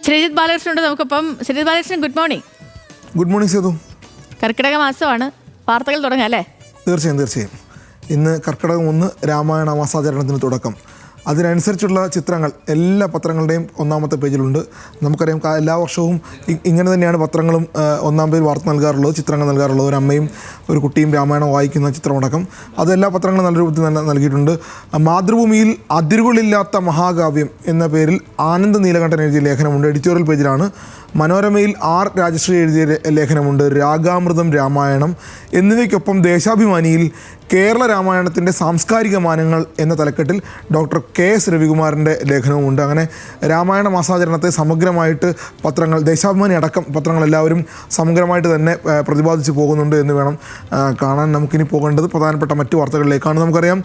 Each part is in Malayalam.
ശ്രീജിത്ത് ബാലകൃഷ്ണൻ ഉണ്ട് നമുക്കിപ്പം. Sreejith Balakrishnan, good morning. Good morning Sethu. കർക്കിടക മാസമാണ്, വാർത്തകൾ തുടങ്ങാം അല്ലേ? തീർച്ചയായും. ഇന്ന് കർക്കിടകം 1 രാമായണ മാസാചരണത്തിന് തുടക്കം. അതിനനുസരിച്ചുള്ള ചിത്രങ്ങൾ എല്ലാ പത്രങ്ങളുടെയും ഒന്നാമത്തെ പേജിലുണ്ട്. നമുക്കറിയാം എല്ലാ വർഷവും ഇങ്ങനെ തന്നെയാണ് പത്രങ്ങളും ഒന്നാം പേജ് വാർത്ത നൽകാറുള്ളത്, ചിത്രങ്ങൾ നൽകാറുള്ളത്. ഒരു അമ്മയും ഒരു കുട്ടിയും രാമായണം വായിക്കുന്ന ചിത്രമടക്കം അത് എല്ലാ പത്രങ്ങളും നല്ല രൂപത്തിൽ തന്നെ നൽകിയിട്ടുണ്ട്. മാതൃഭൂമിയിൽ അതിരുകളില്ലാത്ത മഹാകാവ്യം എന്ന പേരിൽ ആനന്ദ് നീലകണ്ഠൻ എഴുതിയ ലേഖനമുണ്ട്, എഡിറ്റോറിയൽ പേജിലാണ്. മനോരമയിൽ ആർ രാജശ്രീ എഴുതിയ ലേഖനമുണ്ട്, രാഗാമൃതം രാമായണം. എന്നിവയ്ക്കൊപ്പം ദേശാഭിമാനിയിൽ കേരള രാമായണത്തിൻ്റെ സാംസ്കാരിക മാനങ്ങൾ എന്ന തലക്കെട്ടിൽ ഡോക്ടർ കെ.എസ്. രവികുമാറിൻ്റെ ലേഖനവുമുണ്ട്. അങ്ങനെ രാമായണ മാസാചരണത്തെ സമഗ്രമായിട്ട് പത്രങ്ങൾ, ദേശാഭിമാനി അടക്കം പത്രങ്ങളെല്ലാവരും സമഗ്രമായിട്ട് തന്നെ പ്രതിപാദിച്ച് പോകുന്നുണ്ട് എന്ന് വേണം കാണാൻ. നമുക്കിനി പോകേണ്ടത് പ്രധാനപ്പെട്ട മറ്റു വാർത്തകളിലേക്കാണ്. നമുക്കറിയാം,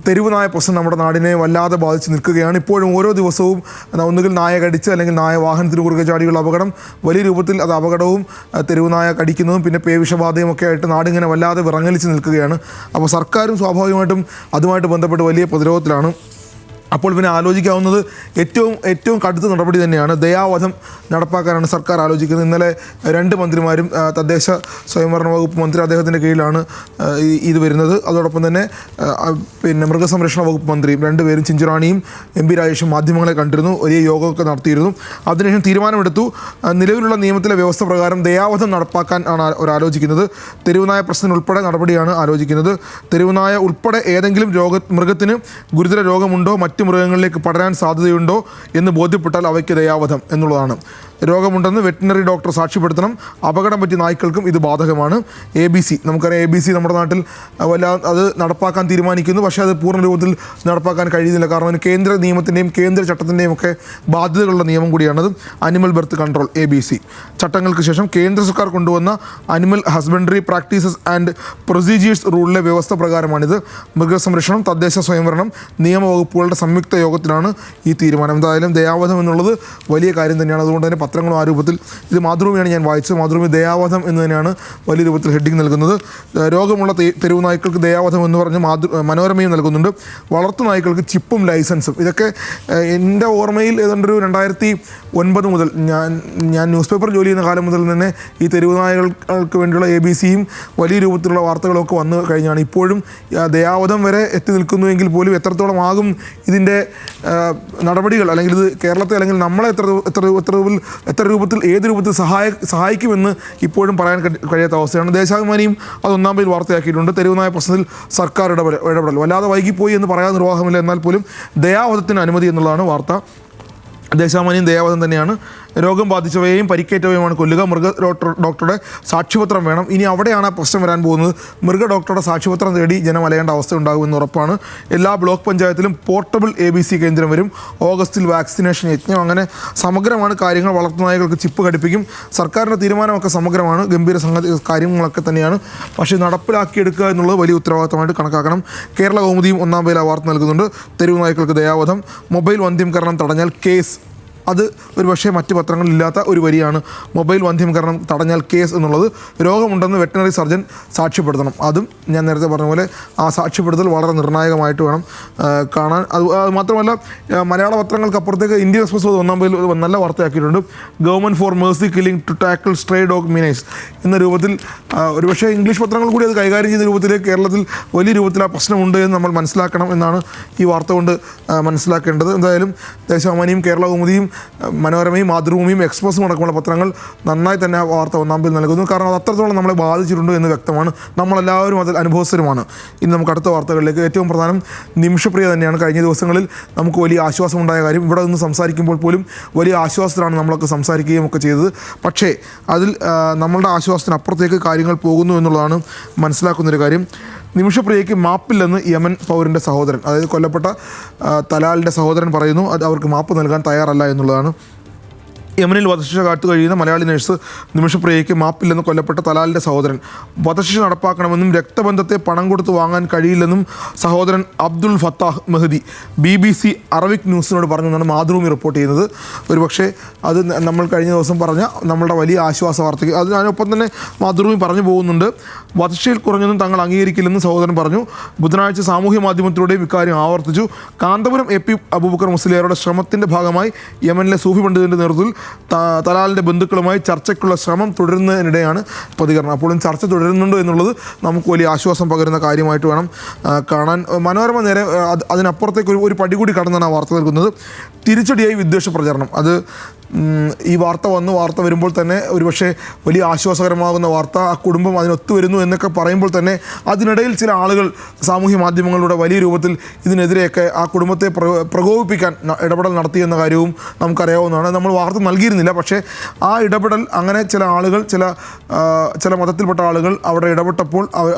തെരുവ് നായ പ്രശ്നം നമ്മുടെ നാടിനെ വല്ലാതെ ബാധിച്ച് നിൽക്കുകയാണ്. ഇപ്പോഴും ഓരോ ദിവസവും ഒന്നുകിൽ നായ കടിച്ച് അല്ലെങ്കിൽ നായ വാഹനത്തിന് കുറുകെ ചാടിയുള്ള അപകടം, വലിയ രൂപത്തിൽ അത് അപകടവും തെരുവ് നായ കടിക്കുന്നതും പിന്നെ പേവിഷബാധയും ഒക്കെ ആയിട്ട് നാടിങ്ങനെ വല്ലാതെ വിറങ്ങലിച്ച് നിൽക്കുകയാണ്. അപ്പോൾ സർക്കാരും സ്വാഭാവികമായിട്ടും അതുമായിട്ട് ബന്ധപ്പെട്ട് വലിയ പ്രതിരോധത്തിലാണ്. അപ്പോൾ പിന്നെ ആലോചിക്കാവുന്നത് ഏറ്റവും കടുത്ത നടപടി തന്നെയാണ്. ദയാവധം നടപ്പാക്കാനാണ് സർക്കാർ ആലോചിക്കുന്നത്. ഇന്നലെ 2 മന്ത്രിമാരും, തദ്ദേശ സ്വയംഭരണ വകുപ്പ് മന്ത്രി, അദ്ദേഹത്തിൻ്റെ കീഴിലാണ് ഇത് വരുന്നത്. അതോടൊപ്പം തന്നെ പിന്നെ മൃഗസംരക്ഷണ വകുപ്പ് മന്ത്രിയും 2 പേരും, ചിഞ്ചുറാണിയും MP രാജേഷും മാധ്യമങ്ങളെ കണ്ടിരുന്നു, വലിയ യോഗമൊക്കെ നടത്തിയിരുന്നു. അതിനുശേഷം തീരുമാനമെടുത്തു. നിലവിലുള്ള നിയമത്തിലെ വ്യവസ്ഥ പ്രകാരം ദയാവധം നടപ്പാക്കാൻ ആണ് ആലോചിക്കുന്നത്. തെരുവുനായ പ്രശ്നം ഉൾപ്പെടെ നടപടിയാണ് ആലോചിക്കുന്നത്. തെരുവുനായ ഉൾപ്പെടെ ഏതെങ്കിലും മൃഗത്തിന് ഗുരുതര രോഗമുണ്ടോ, മറ്റു മൃഗങ്ങളിലേക്ക് പടരാൻ സാധ്യതയുണ്ടോ എന്ന് ബോധ്യപ്പെട്ടാൽ അവയ്ക്ക് ദയാവധം എന്നുള്ളതാണ്. രോഗമുണ്ടെന്ന് വെറ്റിനറി ഡോക്ടർ സാക്ഷ്യപ്പെടുത്തണം. അപകടം പറ്റിയ നായ്ക്കൾക്കും ഇത് ബാധകമാണ്. ABC, നമുക്കറിയാം, ABC നമ്മുടെ നാട്ടിൽ അത് നടപ്പാക്കാൻ തീരുമാനിക്കുന്നു. പക്ഷേ അത് പൂർണ്ണ രൂപത്തിൽ നടപ്പാക്കാൻ കഴിയുന്നില്ല. കാരണം അതിന് കേന്ദ്ര നിയമത്തിൻ്റെയും കേന്ദ്ര ചട്ടത്തിൻ്റെയും ഒക്കെ ബാധ്യതകളുള്ള നിയമം കൂടിയാണത്. അനിമൽ ബർത്ത് കൺട്രോൾ, ABC ചട്ടങ്ങൾക്ക് ശേഷം കേന്ദ്ര സർക്കാർ കൊണ്ടുവന്ന animal husbandry practices and procedures റൂളിലെ വ്യവസ്ഥ പ്രകാരമാണിത്. മൃഗസംരക്ഷണം, തദ്ദേശ സ്വയംഭരണം നിയമവകുപ്പുകളുടെ സംയുക്ത യോഗത്തിലാണ് ഈ തീരുമാനം. എന്തായാലും ദയാവധം എന്നുള്ളത് വലിയ കാര്യം തന്നെയാണ്. അതുകൊണ്ട് തന്നെ പത്രങ്ങളും ആ രൂപത്തിൽ, ഇത് മാതൃഭൂമിയാണ് ഞാൻ വായിച്ചത്, മാതൃഭൂമി ദയാവധം എന്ന് തന്നെയാണ് വലിയ രൂപത്തിൽ ഹെഡിങ് നൽകുന്നത്. രോഗമുള്ള തെരുവ് നായ്ക്കൾക്ക് ദയാവധം എന്ന് പറഞ്ഞ് മനോരമയും നൽകുന്നുണ്ട്. വളർത്തു നായ്ക്കൾക്ക് ചിപ്പും ലൈസൻസും. ഇതൊക്കെ എൻ്റെ ഓർമ്മയിൽ ഏതാണ്ട് ഒരു 2009 മുതൽ, ഞാൻ ന്യൂസ് പേപ്പർ ജോലി ചെയ്യുന്ന കാലം മുതൽ തന്നെ ഈ തെരുവ് നായകൾക്ക് വേണ്ടിയുള്ള ABCയും വലിയ രൂപത്തിലുള്ള വാർത്തകളൊക്കെ വന്നു കഴിഞ്ഞാണ്. ഇപ്പോഴും ദയാവധം വരെ എത്തി നിൽക്കുന്നുവെങ്കിൽ പോലും എത്രത്തോളം ആകും ഇതിൻ്റെ നടപടികൾ, അല്ലെങ്കിൽ ഇത് കേരളത്തെ അല്ലെങ്കിൽ നമ്മളെ എത്ര രൂപത്തിൽ ഏത് രൂപത്തിൽ സഹായിക്കുമെന്ന് ഇപ്പോഴും പറയാൻ കഴിയാത്ത അവസ്ഥയാണ്. ദേശാഭിമാനിയും അത് ഒന്നാം പേജിൽ വാർത്തയാക്കിയിട്ടുണ്ട്. തെരുവുനായ പ്രശ്നത്തിൽ സർക്കാർ ഇടപെടൽ വല്ലാതെ വൈകിപ്പോയി എന്ന് പറയാൻ നിർവാഹമില്ല. എന്നാൽ പോലും ദയാവധത്തിന് അനുമതി എന്നുള്ളതാണ് വാർത്ത. ദേശാഭിമാനിയും ദയാവധം തന്നെയാണ്. രോഗം ബാധിച്ചവയെയും പരിക്കേറ്റവയുമാണ് കൊല്ലുക. മൃഗ ഡോക്ടറുടെ സാക്ഷ്യപത്രം വേണം. ഇനി അവിടെയാണ് പ്രശ്നം വരാൻ പോകുന്നത്. മൃഗ ഡോക്ടറുടെ സാക്ഷ്യപത്രം തേടി ജനം അലയേണ്ട അവസ്ഥ ഉണ്ടാകുമെന്ന് ഉറപ്പാണ്. എല്ലാ ബ്ലോക്ക് പഞ്ചായത്തിലും പോർട്ടബിൾ ABC കേന്ദ്രം വരും. ഓഗസ്റ്റിൽ വാക്സിനേഷൻ യജ്ഞം. അങ്ങനെ സമഗ്രമാണ് കാര്യങ്ങൾ. വളർത്തുനായകൾക്ക് ചിപ്പ് ഘടിപ്പിക്കും. സർക്കാരിൻ്റെ തീരുമാനമൊക്കെ സമഗ്രമാണ്, ഗംഭീര കാര്യങ്ങളൊക്കെ തന്നെയാണ്. പക്ഷേ നടപ്പിലാക്കിയെടുക്കുക എന്നുള്ളത് വലിയ ഉത്തരവാദിത്തമായിട്ട് കണക്കാക്കണം. കേരള കൗമുദിയും ഒന്നാം പേജിൽ വാർത്ത നൽകുന്നുണ്ട്. തെരുവ് നായ്ക്കൾക്ക് ദയാവധം, മൊബൈൽ വന്ധ്യംകരണം തടഞ്ഞാൽ കേസ്. അത് ഒരു പക്ഷേ മറ്റ് പത്രങ്ങളിലില്ലാത്ത ഒരു വരിയാണ്. മൊബൈൽ വന്ധ്യംകരണം തടഞ്ഞാൽ കേസ് എന്നുള്ളത്. രോഗമുണ്ടെന്ന് വെറ്റിനറി സർജൻ സാക്ഷ്യപ്പെടുത്തണം. അതും ഞാൻ നേരത്തെ പറഞ്ഞ പോലെ ആ സാക്ഷ്യപ്പെടുത്തൽ വളരെ നിർണായകമായിട്ട് വേണം കാണാൻ. അത് മാത്രമല്ല, മലയാള പത്രങ്ങൾക്കപ്പുറത്തേക്ക് ഇന്ത്യൻ എക്സ്പ്രസ് ഒന്നാം പേജിൽ നല്ല വാർത്തയാക്കിയിട്ടുണ്ട്. Government for mercy killing to tackle stray dog menace എന്ന രൂപത്തിൽ. ഒരുപക്ഷേ ഇംഗ്ലീഷ് പത്രങ്ങൾ കൂടി അത് കൈകാര്യം ചെയ്യുന്ന രൂപത്തിലേക്ക് കേരളത്തിൽ വലിയ രൂപത്തിൽ ആ പ്രശ്നമുണ്ട് എന്ന് നമ്മൾ മനസ്സിലാക്കണം എന്നാണ് ഈ വാർത്ത കൊണ്ട് മനസ്സിലാക്കേണ്ടത്. എന്തായാലും ദേശാഭിമാനിയും കേരള കൗമുദിയും മനോരമയും മാതൃഭൂമിയും എക്സ്പ്രസും അടക്കമുള്ള പത്രങ്ങൾ നന്നായി തന്നെ ആ വാർത്ത ഒന്നാം പേജിൽ നൽകുന്നു. കാരണം അത് അത്രത്തോളം നമ്മളെ ബാധിച്ചിട്ടുണ്ട് എന്ന് വ്യക്തമാണ്. നമ്മളെല്ലാവരും അതിൽ അനുഭവസ്ഥരുമാണ്. ഇനി നമുക്ക് അടുത്ത വാർത്തകളിലേക്ക്. ഏറ്റവും പ്രധാനം നിമിഷപ്രിയ തന്നെയാണ്. കഴിഞ്ഞ ദിവസങ്ങളിൽ നമുക്ക് വലിയ ആശ്വാസമുണ്ടായ കാര്യം. ഇവിടെ നിന്ന് സംസാരിക്കുമ്പോൾ പോലും വലിയ ആശ്വാസത്തിലാണ് നമ്മളൊക്കെ സംസാരിക്കുകയും ഒക്കെ ചെയ്തത്. പക്ഷേ അതിൽ നമ്മളുടെ ആശ്വാസത്തിനപ്പുറത്തേക്ക് കാര്യങ്ങൾ പോകുന്നു എന്നുള്ളതാണ് മനസ്സിലാക്കുന്നൊരു കാര്യം. നിമിഷപ്രിയയ്ക്ക് മാപ്പില്ലെന്ന് യമൻ പൗരൻ്റെ സഹോദരൻ, അതായത് കൊല്ലപ്പെട്ട തലാലിൻ്റെ സഹോദരൻ പറയുന്നു. അത് അവർക്ക് മാപ്പ് നൽകാൻ തയ്യാറല്ല എന്നുള്ളതാണ്. യമനിൽ വധശിക്ഷ കാത്തു കഴിയുന്ന മലയാളി നഴ്സ് നിമിഷപ്രിയയ്ക്ക് മാപ്പില്ലെന്ന് കൊല്ലപ്പെട്ട തലാലിൻ്റെ സഹോദരൻ. വധശിക്ഷ നടപ്പാക്കണമെന്നും രക്തബന്ധത്തെ പണം കൊടുത്ത് വാങ്ങാൻ കഴിയില്ലെന്നും സഹോദരൻ അബ്ദുൾ ഫത്താഹ് മെഹദി BBC അറബിക് ന്യൂസിനോട് പറഞ്ഞെന്നാണ് മാതൃഭൂമി റിപ്പോർട്ട് ചെയ്യുന്നത്. ഒരുപക്ഷെ അത് നമ്മൾ കഴിഞ്ഞ ദിവസം പറഞ്ഞ നമ്മളുടെ വലിയ ആശ്വാസ വാർത്തയ്ക്ക് അതിനൊപ്പം തന്നെ മാതൃഭൂമി പറഞ്ഞു പോകുന്നുണ്ട്. വധശിക്ഷയിൽ കുറഞ്ഞൊന്നും തങ്ങൾ അംഗീകരിക്കില്ലെന്ന് സഹോദരൻ പറഞ്ഞു. ബുധനാഴ്ച സാമൂഹ്യ മാധ്യമത്തിലൂടെയും ഇക്കാര്യം ആവർത്തിച്ചു. കാന്തപുരം AP അബൂബക്കർ മുസ്ലിയാരുടെ ശ്രമത്തിൻ്റെ ഭാഗമായി യമനിലെ സൂഫി പണ്ഡിതൻ്റെ നേതൃത്വത്തിൽ തലാലിൻ്റെ ബന്ധുക്കളുമായി ചർച്ചയ്ക്കുള്ള ശ്രമം തുടരുന്നതിനിടെയാണ് പ്രതികരണം. അപ്പോഴും ചർച്ച തുടരുന്നുണ്ടോ എന്നുള്ളത് നമുക്ക് വലിയ ആശ്വാസം പകരുന്ന കാര്യമായിട്ട് വേണം കാണാൻ. മനോരമ നേരെ അതിനപ്പുറത്തേക്ക് ഒരു പടി കൂടി കടന്നാണ് ആ വാർത്ത നൽകുന്നത്. തിരിച്ചടിയായി വിദ്വേഷ പ്രചരണം. അത് ഈ വാർത്ത വരുമ്പോൾ തന്നെ ഒരുപക്ഷെ വലിയ ആശ്വാസകരമാകുന്ന വാർത്ത. ആ കുടുംബം അതിനൊത്തു വരുന്നു എന്നൊക്കെ പറയുമ്പോൾ തന്നെ അതിനിടയിൽ ചില ആളുകൾ സാമൂഹ്യ മാധ്യമങ്ങളിലൂടെ വലിയ രൂപത്തിൽ ഇതിനെതിരെയൊക്കെ ആ കുടുംബത്തെ പ്രകോപിപ്പിക്കാൻ ഇടപെടൽ നടത്തിയെന്ന കാര്യവും നമുക്കറിയാവുന്നതാണ്. നമ്മൾ വാർത്ത നൽകിയിരുന്നില്ല, പക്ഷേ ആ ഇടപെടൽ അങ്ങനെ ചില ആളുകൾ ചില മതത്തിൽപ്പെട്ട ആളുകൾ അവിടെ ഇടപെട്ടപ്പോൾ,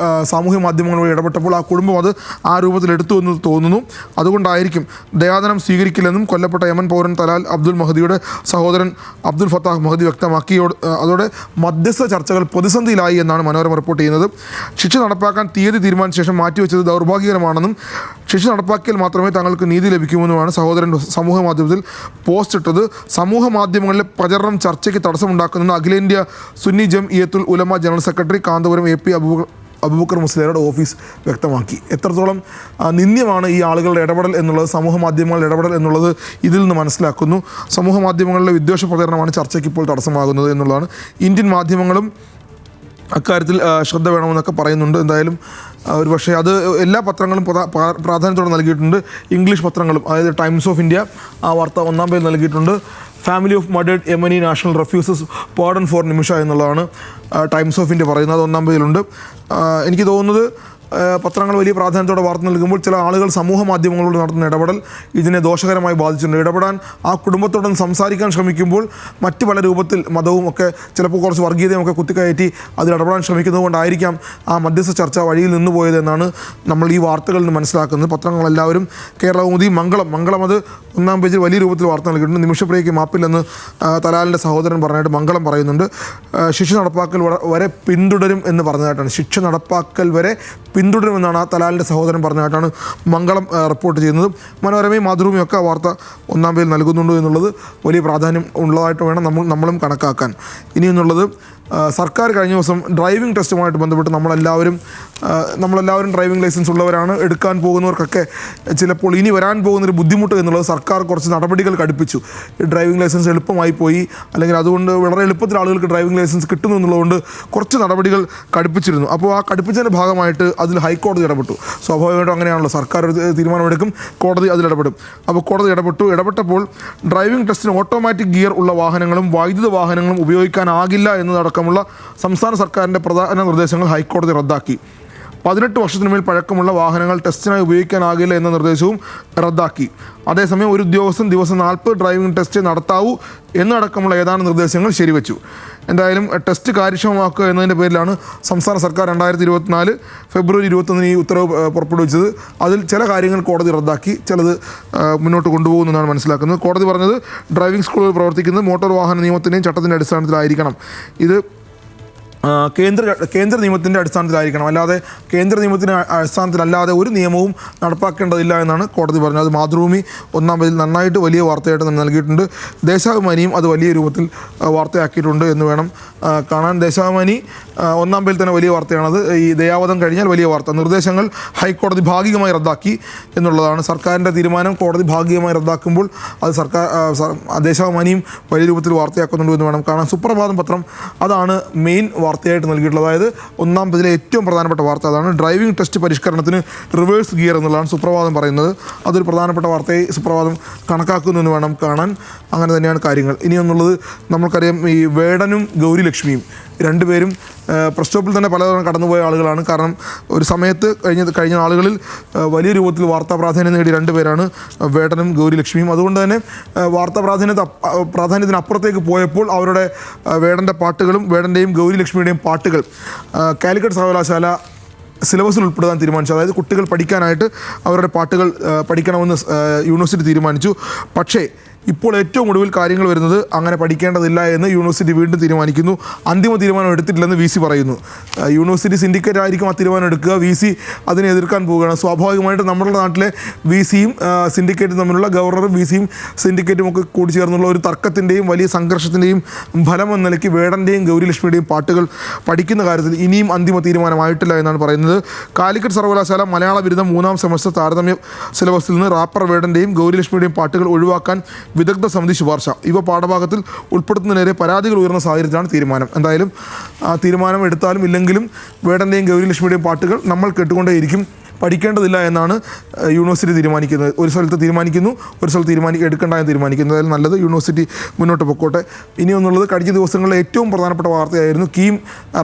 സാമൂഹ്യ മാധ്യമങ്ങൾ വഴി ഇടപെട്ടപ്പോൾ ആ കുടുംബം അത് ആ രൂപത്തിൽ എടുത്തു എന്ന് തോന്നുന്നു. അതുകൊണ്ടായിരിക്കും ദയാദനം സ്വീകരിക്കില്ലെന്നും കൊല്ലപ്പെട്ട യമൻ പൗരൻ തലാൽ അബ്ദുൽ മഹദിയുടെ സഹോദരൻ അബ്ദുൽ ഫത്താഹ് മഹദി വ്യക്തമാക്കി. അതോടെ മധ്യസ്ഥ ചർച്ചകൾ പ്രതിസന്ധിയിലായി എന്നാണ് മനോരമ റിപ്പോർട്ട് ചെയ്യുന്നത്. ശിക്ഷ നടപ്പാക്കാൻ തീയതി തീരുമാനിച്ച ശേഷം മാറ്റിവെച്ചത് ദൗർഭാഗ്യകരമാണെന്നും ശിക്ഷ നടപ്പാക്കിയാൽ മാത്രമേ തങ്ങൾക്ക് നീതി ലഭിക്കുമെന്നുമാണ് സഹോദരൻ സമൂഹ മാധ്യമത്തിൽ പോസ്റ്റ് ഇട്ടത്. സമൂഹ മാധ്യമങ്ങളിലെ പ്രചരണം ചർച്ചയ്ക്ക് തടസ്സമുണ്ടാക്കുന്നെന്ന് അഖിലേന്ത്യാ Sunni Jamiyyathul Ulama general secretary Kanthapuram AP Aboobacker മുസ്ലിയാരുടെ ഓഫീസ് വ്യക്തമാക്കി. എത്രത്തോളം നിന്ദ്യമാണ് ഈ ആളുകളുടെ ഇടപെടൽ എന്നുള്ളത്, സമൂഹ മാധ്യമങ്ങളുടെ ഇടപെടൽ എന്നുള്ളത് ഇതിൽ നിന്ന് മനസ്സിലാക്കുന്നു. സമൂഹ മാധ്യമങ്ങളിലെ വിദ്വേഷ പ്രചരണമാണ് ചർച്ചയ്ക്ക് ഇപ്പോൾ തടസ്സമാകുന്നത് എന്നുള്ളതാണ്. ഇന്ത്യൻ മാധ്യമങ്ങളും അക്കാര്യത്തിൽ ശ്രദ്ധ വേണമെന്നൊക്കെ പറയുന്നുണ്ട്. എന്തായാലും ഒരുപക്ഷെ അത് എല്ലാ പത്രങ്ങളും പ്രാധാന്യത്തോടെ നൽകിയിട്ടുണ്ട്. ഇംഗ്ലീഷ് പത്രങ്ങളും, അതായത് ടൈംസ് ഓഫ് ഇന്ത്യ ആ വാർത്ത ഒന്നാം പേജ് നൽകിയിട്ടുണ്ട്. Family of murdered Yemeni national refuses pardon for Nimisha എന്നുള്ളതാണ് ടൈംസ് ഓഫ് ഇന്ത്യ പറയുന്നത്. അത് ഒന്നാം പേജിലുണ്ട്. എനിക്ക് തോന്നുന്നത് പത്രങ്ങൾ വലിയ പ്രാധാന്യത്തോടെ വാർത്ത നൽകുമ്പോൾ ചില ആളുകൾ സമൂഹ മാധ്യമങ്ങളോട് നടത്തുന്ന ഇടപെടൽ ഇതിനെ ദോഷകരമായി ബാധിച്ചിട്ടുണ്ട്. ഇടപെടാൻ ആ കുടുംബത്തോടൊന്ന് സംസാരിക്കാൻ ശ്രമിക്കുമ്പോൾ മറ്റ് പല രൂപത്തിൽ മതവും ഒക്കെ ചിലപ്പോൾ കുറച്ച് വർഗീയതയും ഒക്കെ കുത്തിക്കയറ്റി അതിൽ ഇടപെടാൻ ശ്രമിക്കുന്നത് കൊണ്ടായിരിക്കാം ആ മധ്യസ്ഥ ചർച്ച വഴിയിൽ നിന്ന് പോയതെന്നാണ് നമ്മൾ ഈ വാർത്തകളിൽ നിന്ന് മനസ്സിലാക്കുന്നത്. പത്രങ്ങളെല്ലാവരും കേരളകൗമുദി, മംഗളം അത് ഒന്നാം പേജിൽ വലിയ രൂപത്തിൽ വാർത്ത നൽകിയിട്ടുണ്ട്. നിമിഷപ്രിയയ്ക്ക് മാപ്പില്ലെന്ന് തലാലിൻ്റെ സഹോദരൻ പറഞ്ഞായിട്ട് മംഗളം പറയുന്നുണ്ട്. ശിക്ഷ നടപ്പാക്കൽ വരെ പിന്തുടരും എന്ന് പറഞ്ഞതായിട്ടാണ്. ശിക്ഷ നടപ്പാക്കൽ വരെ പിന്തുടരുമെന്നാണ് ആ തലാലിൻ്റെ സഹോദരൻ പറഞ്ഞതായിട്ടാണ് മംഗളം റിപ്പോർട്ട് ചെയ്യുന്നത്. മനോരമയും മാതൃഭൂമിയും ഒക്കെ വാർത്ത ഒന്നാം പേജിൽ നൽകുന്നുണ്ട് എന്നുള്ളത് വലിയ പ്രാധാന്യം ഉള്ളതായിട്ട് വേണം നമ്മളും കണക്കാക്കാൻ. ഇനിയെന്നുള്ളത് സർക്കാർ കഴിഞ്ഞ ദിവസം ഡ്രൈവിംഗ് ടെസ്റ്റുമായിട്ട് ബന്ധപ്പെട്ട് നമ്മളെല്ലാവരും ഡ്രൈവിംഗ് ലൈസൻസ് ഉള്ളവരാണ്. എടുക്കാൻ പോകുന്നവർക്കൊക്കെ ചിലപ്പോൾ ഇനി വരാൻ പോകുന്നൊരു ബുദ്ധിമുട്ട് എന്നുള്ളത് സർക്കാർ കുറച്ച് നടപടികൾ കടുപ്പിച്ചു. ഡ്രൈവിംഗ് ലൈസൻസ് എളുപ്പമായി പോയി, അല്ലെങ്കിൽ അതുകൊണ്ട് വളരെ എളുപ്പത്തിൽ ആളുകൾക്ക് ഡ്രൈവിംഗ് ലൈസൻസ് കിട്ടുന്നു എന്നുള്ളതുകൊണ്ട് കുറച്ച് നടപടികൾ കടുപ്പിച്ചിരുന്നു. അപ്പോൾ ആ കടുപ്പിച്ചതിൻ്റെ ഭാഗമായിട്ട് അതിൽ ഹൈക്കോടതി ഇടപെട്ടു. സ്വാഭാവികമായിട്ടും അങ്ങനെയാണല്ലോ, സർക്കാർ ഒരു തീരുമാനമെടുക്കും, കോടതി അതിലിടപെടും. അപ്പോൾ കോടതി ഇടപെട്ടപ്പോൾ ഡ്രൈവിംഗ് ടെസ്റ്റിന് ഓട്ടോമാറ്റിക് ഗിയർ ഉള്ള വാഹനങ്ങളും വൈദ്യുത വാഹനങ്ങളും ഉപയോഗിക്കാനാകില്ല എന്നതടക്കമുള്ള സംസ്ഥാന സർക്കാരിൻ്റെ പ്രധാന നിർദ്ദേശങ്ങൾ ഹൈക്കോടതി റദ്ദാക്കി. 18 വർഷത്തിന് മേൽ പഴക്കമുള്ള വാഹനങ്ങൾ ടെസ്റ്റിനായി ഉപയോഗിക്കാനാകില്ല എന്ന നിർദ്ദേശവും റദ്ദാക്കി. അതേസമയം ഒരു ഉദ്യോഗസ്ഥൻ ദിവസം 40 ഡ്രൈവിംഗ് ടെസ്റ്റ് നടത്താവൂ എന്നടക്കമുള്ള ഏതാനും നിർദ്ദേശങ്ങൾ ശരിവെച്ചു. എന്തായാലും ടെസ്റ്റ് കാര്യക്ഷമമാക്കുക എന്നതിൻ്റെ പേരിലാണ് സംസ്ഥാന സർക്കാർ 2024 ഫെബ്രുവരി 21 ഈ ഉത്തരവ് പുറപ്പെടുവിച്ചത്. അതിൽ ചില കാര്യങ്ങൾ കോടതി റദ്ദാക്കി, ചിലത് മുന്നോട്ട് കൊണ്ടുപോകുമെന്നാണ് മനസ്സിലാക്കുന്നത്. കോടതി പറഞ്ഞത് ഡ്രൈവിംഗ് സ്കൂളുകൾ പ്രവർത്തിക്കുന്നത് മോട്ടോർ വാഹന നിയമത്തിൻ്റെയും ചട്ടത്തിൻ്റെ അടിസ്ഥാനത്തിലായിരിക്കണം. ഇത് കേന്ദ്ര നിയമത്തിൻ്റെ അടിസ്ഥാനത്തിലായിരിക്കണം, അല്ലാതെ കേന്ദ്ര നിയമത്തിൻ്റെ അടിസ്ഥാനത്തിലല്ലാതെ ഒരു നിയമവും നടപ്പാക്കേണ്ടതില്ല എന്നാണ് കോടതി പറഞ്ഞത്. അത് മാതൃഭൂമി ഒന്നാം പേജിൽ നന്നായിട്ട് വലിയ വാർത്തയായിട്ട് നൽകിയിട്ടുണ്ട്. ദേശാഭിമാനിയും അത് വലിയ രൂപത്തിൽ വാർത്തയാക്കിയിട്ടുണ്ട് എന്ന് വേണം കാണാൻ. ദേശാഭിമാനി ഒന്നാം പേജിൽ തന്നെ വലിയ വാർത്തയാണത്. ഈ ദയാവധം കഴിഞ്ഞാൽ വലിയ വാർത്ത. നിർദ്ദേശങ്ങൾ ഹൈക്കോടതി ഭാഗികമായി റദ്ദാക്കി എന്നുള്ളതാണ്. സർക്കാരിൻ്റെ തീരുമാനം കോടതി ഭാഗികമായി റദ്ദാക്കുമ്പോൾ അത് ദേശാഭിമാനിയും വലിയ രൂപത്തിൽ വാർത്തയാക്കുന്നുണ്ട് എന്ന് വേണം കാണാൻ. സുപ്രഭാതം പത്രം അതാണ് മെയിൻ വാർത്തയായിട്ട് നൽകിയിട്ടുള്ളത്. അതായത് ഒന്നാം പേജിലെ ഏറ്റവും പ്രധാനപ്പെട്ട വാർത്ത അതാണ്. ഡ്രൈവിംഗ് ടെസ്റ്റ് പരിഷ്കരണത്തിന് റിവേഴ്സ് ഗിയർ എന്നുള്ളതാണ് സുപ്രഭാതം പറയുന്നത്. അതൊരു പ്രധാനപ്പെട്ട വാർത്തയെ സുപ്രഭാതം കണക്കാക്കുന്നു എന്ന് വേണം കാണാൻ. അങ്ങനെ തന്നെയാണ് കാര്യങ്ങൾ. ഇനിയൊന്നുള്ളത് നമുക്കറിയാം, ഈ വേടനും ഗൗരി ലക്ഷ്മിയും രണ്ടുപേരും പ്രസ് സ്റ്റോപ്പിൽ തന്നെ പലതവണ കടന്നുപോയ ആളുകളാണ്. കാരണം ഒരു സമയത്ത് കഴിഞ്ഞ നാളുകളിൽ വലിയ രൂപത്തിൽ വാർത്താ പ്രാധാന്യം നേടിയ രണ്ടുപേരാണ് വേടനും ഗൗരി ലക്ഷ്മിയും. അതുകൊണ്ട് തന്നെ വാർത്താ പ്രാധാന്യത്തിനപ്പുറത്തേക്ക് പോയപ്പോൾ അവരുടെ വേടൻ്റെ പാട്ടുകളും വേടൻ്റെയും ഗൗരി ലക്ഷ്മിയുടെയും പാട്ടുകൾ കാലിക്കറ്റ് സർവകലാശാല സിലബസിൽ ഉൾപ്പെടുത്താൻ തീരുമാനിച്ചു. അതായത് കുട്ടികൾ പഠിക്കാനായിട്ട് അവരുടെ പാട്ടുകൾ പഠിക്കണമെന്ന് യൂണിവേഴ്സിറ്റി തീരുമാനിച്ചു. പക്ഷേ ഇപ്പോൾ ഏറ്റവും ഒടുവിൽ കാര്യങ്ങൾ വരുന്നത് അങ്ങനെ പഠിക്കേണ്ടതില്ല എന്ന് യൂണിവേഴ്സിറ്റി വീണ്ടും തീരുമാനിക്കുന്നു. അന്തിമ തീരുമാനം എടുത്തിട്ടില്ലെന്ന് VC പറയുന്നു. യൂണിവേഴ്സിറ്റി സിൻഡിക്കേറ്റ് ആയിരിക്കും ആ തീരുമാനം എടുക്കുക. VC അതിനെ എതിർക്കാൻ പോവുകയാണ്. സ്വാഭാവികമായിട്ട് നമ്മുടെ നാട്ടിലെ VCയും സിൻഡിക്കേറ്റും തമ്മിലുള്ള, ഗവർണറും VCയും സിൻഡിക്കേറ്റും ഒക്കെ കൂടി ചേർന്നുള്ള ഒരു തർക്കത്തിൻ്റെയും വലിയ സംഘർഷത്തിൻ്റെയും ഫലം എന്ന നിലയ്ക്ക് വേടൻ്റെയും ഗൗരിലക്ഷ്മിയുടെയും പാട്ടുകൾ പഠിക്കുന്ന കാര്യത്തിൽ ഇനിയും അന്തിമ തീരുമാനമായിട്ടില്ല എന്നാണ് പറയുന്നത്. കാലിക്കറ്റ് സർവകലാശാല മലയാള ബിരുദം 3ാം സെമസ്റ്റർ താരതമ്യ സിലബസിൽ നിന്ന് റാപ്പർ വേടൻ്റെയും ഗൗരിലക്ഷ്മിയുടെയും പാട്ടുകൾ ഒഴിവാക്കാൻ വിദഗ്ധ സമിതി ശുപാർശ ഇവ പാഠഭാഗത്തിൽ ഉൾപ്പെടുത്തുന്നതിനെതിരെ പരാതികൾ ഉയർന്ന സാഹചര്യത്തിലാണ് തീരുമാനം. എന്തായാലും തീരുമാനം എടുത്താലും ഇല്ലെങ്കിലും വേടൻ്റെയും ഗൗരിലക്ഷ്മിയുടെയും പാട്ടുകൾ നമ്മൾ കേട്ടുകൊണ്ടേയിരിക്കും, പഠിക്കേണ്ടതില്ല എന്നാണ് യൂണിവേഴ്സിറ്റി തീരുമാനിക്കുന്നത്. ഒരു സ്ഥലത്ത് തീരുമാനിക്കുന്നു, ഒരു സ്ഥലത്ത് എടുക്കേണ്ട എന്ന് തീരുമാനിക്കുന്നു. അതായത് നല്ലത്, യൂണിവേഴ്സിറ്റി മുന്നോട്ട് പൊക്കോട്ടെ. ഇനിയൊന്നുള്ളത് കഴിഞ്ഞ ദിവസങ്ങളിലെ ഏറ്റവും പ്രധാനപ്പെട്ട വാർത്തയായിരുന്നു കീം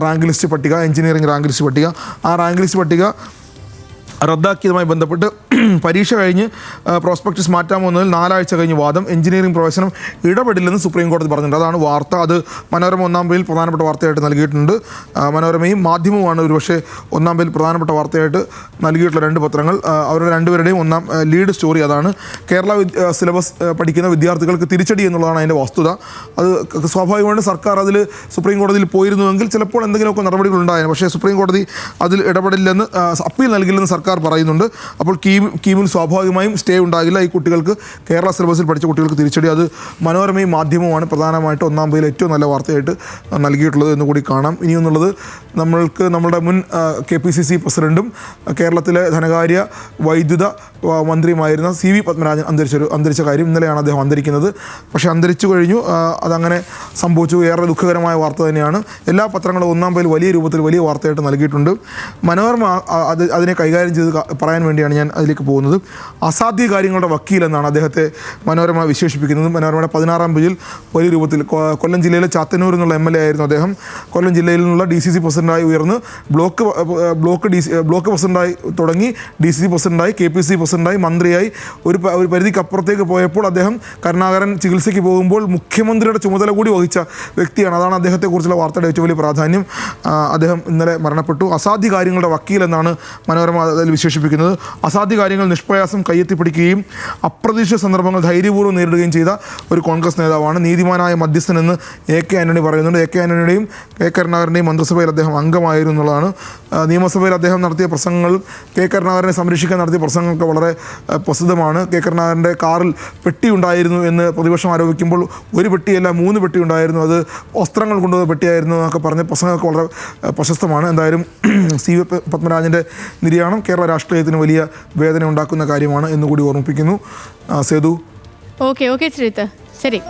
റാങ്ക് ലിസ്റ്റ് പട്ടിക, എഞ്ചിനീയറിംഗ് റാങ്ക് ലിസ്റ്റ് പട്ടിക. ആ റാങ്ക് ലിസ്റ്റ് പട്ടിക റദ്ദാക്കിയതുമായി ബന്ധപ്പെട്ട് പരീക്ഷ കഴിഞ്ഞ് പ്രോസ്പെക്ടസ് മാറ്റാമോ എന്നതിൽ 4 ആഴ്ച കഴിഞ്ഞ് വാദം. എഞ്ചിനീയറിംഗ് പ്രവേശനം ഇടപെടില്ലെന്ന് സുപ്രീം കോടതി പറഞ്ഞിട്ടുണ്ട്. അതാണ് വാർത്ത. അത് മനോരമ 1-ാം പേജിൽ പ്രധാനപ്പെട്ട വാർത്തയായിട്ട് നൽകിയിട്ടുണ്ട്. മനോരമയും മാധ്യമവുമാണ് ഒരുപക്ഷെ 1-ാം പേജിൽ പ്രധാനപ്പെട്ട വാർത്തയായിട്ട് നൽകിയിട്ടുള്ള 2 പത്രങ്ങൾ. അവരുടെ രണ്ടുപേരുടെയും ലീഡ് സ്റ്റോറി അതാണ്. കേരള സിലബസ് പഠിക്കുന്ന വിദ്യാർത്ഥികൾക്ക് തിരിച്ചടി എന്നുള്ളതാണ് അതിൻ്റെ വസ്തുത. അത് സ്വാഭാവികമായിട്ടും സർക്കാർ അതിൽ സുപ്രീം കോടതിയിൽ പോയിരുന്നുവെങ്കിൽ ചിലപ്പോൾ എന്തെങ്കിലുമൊക്കെ നടപടികൾ ഉണ്ടായിരുന്നു. പക്ഷേ സുപ്രീം കോടതി അതിൽ ഇടപെടില്ലെന്ന്, അപ്പീൽ നൽകില്ലെന്ന് സർക്കാർ പറയുന്നുണ്ട്. അപ്പോൾ കീമിൽ സ്വാഭാവികമായും സ്റ്റേ ഉണ്ടാകില്ല. ഈ കുട്ടികൾക്ക്, കേരള സിലബസിൽ പഠിച്ച കുട്ടികൾക്ക് തിരിച്ചടി. അത് മനോരമയും മാധ്യമവുമാണ് പ്രധാനമായിട്ട് 1-ാം പേജിൽ ഏറ്റവും നല്ല വാർത്തയായിട്ട് നൽകിയിട്ടുള്ളത് എന്ന് കൂടി കാണാം. ഇനിയൊന്നുള്ളത്, നമ്മുടെ മുൻ KPCC പ്രസിഡൻറ്റും കേരളത്തിലെ ധനകാര്യ വൈദ്യുത മന്ത്രിയുമായിരുന്ന CV പത്മരാജൻ അന്തരിച്ച കാര്യം. ഇന്നലെയാണ് അദ്ദേഹം അന്തരിക്കുന്നത്. പക്ഷേ അന്തരിച്ചു കഴിഞ്ഞു, അതങ്ങനെ സംഭവിച്ചു. ഏറെ ദുഃഖകരമായ വാർത്ത തന്നെയാണ്. എല്ലാ പത്രങ്ങളും 1-ാം പേജിൽ വലിയ രൂപത്തിൽ വലിയ വാർത്തയായിട്ട് നൽകിയിട്ടുണ്ട്. മനോരമ അതിനെ കൈകാര്യം ചെയ്ത് പറയാൻ വേണ്ടിയാണ് ഞാൻ അതിലേക്ക് പോകുന്നത്. അസാധ്യ കാര്യങ്ങളുടെ വക്കീൽ എന്നാണ് അദ്ദേഹത്തെ മനോരമ വിശേഷിപ്പിക്കുന്നത്. മനോരമയുടെ 16-ാം പേജിൽ വലിയ രൂപത്തിൽ, കൊല്ലം ജില്ലയിലെ ചാത്തന്നൂർ എന്നുള്ള MLA ആയിരുന്നു അദ്ദേഹം. കൊല്ലം ജില്ലയിൽ നിന്നുള്ള DCC പ്രസിഡൻ്റായി ഉയർന്ന് ബ്ലോക്ക് പ്രസിഡൻ്റായി തുടങ്ങി DCC പ്രസിഡൻ്റായി, KPCC പ്രസിഡൻ്റായി, മന്ത്രിയായി ഒരു പരിധിക്കപ്പുറത്തേക്ക് പോയപ്പോൾ അദ്ദേഹം കരുണാകരൻ ചികിത്സയ്ക്ക് പോകുമ്പോൾ മുഖ്യമന്ത്രിയുടെ ചുമതല കൂടി വഹിച്ച വ്യക്തിയാണ്. അതാണ് അദ്ദേഹത്തെക്കുറിച്ചുള്ള വാർത്തയുടെ ഏറ്റവും വലിയ പ്രാധാന്യം. അദ്ദേഹം ഇന്നലെ മരണപ്പെട്ടു. അസാധ്യ കാര്യങ്ങളുടെ വക്കീൽ എന്നാണ് മനോരമ അതിൽ വിശേഷിപ്പിക്കുന്നത്. അസാധ്യ കാര്യങ്ങൾ നിഷ്പ്രയാസം കയ്യെത്തിപ്പിടിക്കുകയും അപ്രതീക്ഷിത സന്ദർഭങ്ങൾ ധൈര്യപൂർവ്വം നേരിടുകയും ചെയ്ത ഒരു കോൺഗ്രസ് നേതാവാണ്. നീതിമാനായ മധ്യസ്ഥനെന്ന് AK ആൻ്റണി പറയുന്നുണ്ട്. AK ആൻ്റണിയുടെയും K കരുണാകരൻ്റെയും മന്ത്രിസഭയിൽ അദ്ദേഹം അംഗമായിരുന്നു എന്നുള്ളതാണ്. നിയമസഭയിൽ അദ്ദേഹം നടത്തിയ പ്രസംഗങ്ങൾ, K കരുണാകരനെ സംരക്ഷിക്കാൻ നടത്തിയ പ്രസംഗങ്ങളൊക്കെ വളരെ പ്രസിദ്ധമാണ്. K കരുണാകരൻ്റെ കാറിൽ പെട്ടി ഉണ്ടായിരുന്നു എന്ന് പ്രതിപക്ഷം ആരോപിക്കുമ്പോൾ ഒരു പെട്ടിയല്ല 3 പെട്ടി ഉണ്ടായിരുന്നു, അത് വസ്ത്രങ്ങൾ കൊണ്ടുപോയ പെട്ടിയായിരുന്നു എന്നൊക്കെ പറഞ്ഞ പ്രസംഗമൊക്കെ വളരെ പ്രശസ്തമാണ്. എന്തായാലും CV പത്മരാജൻ്റെ നിര്യാണം കേരള രാഷ്ട്രീയത്തിന് വലിയ വേദന ഉണ്ടാക്കുന്ന കാര്യമാണ് എന്നുകൂടി ഓർമ്മിപ്പിക്കുന്നു. സേതു. ഓക്കെ ശ്രീജിത്ത്, ശരി.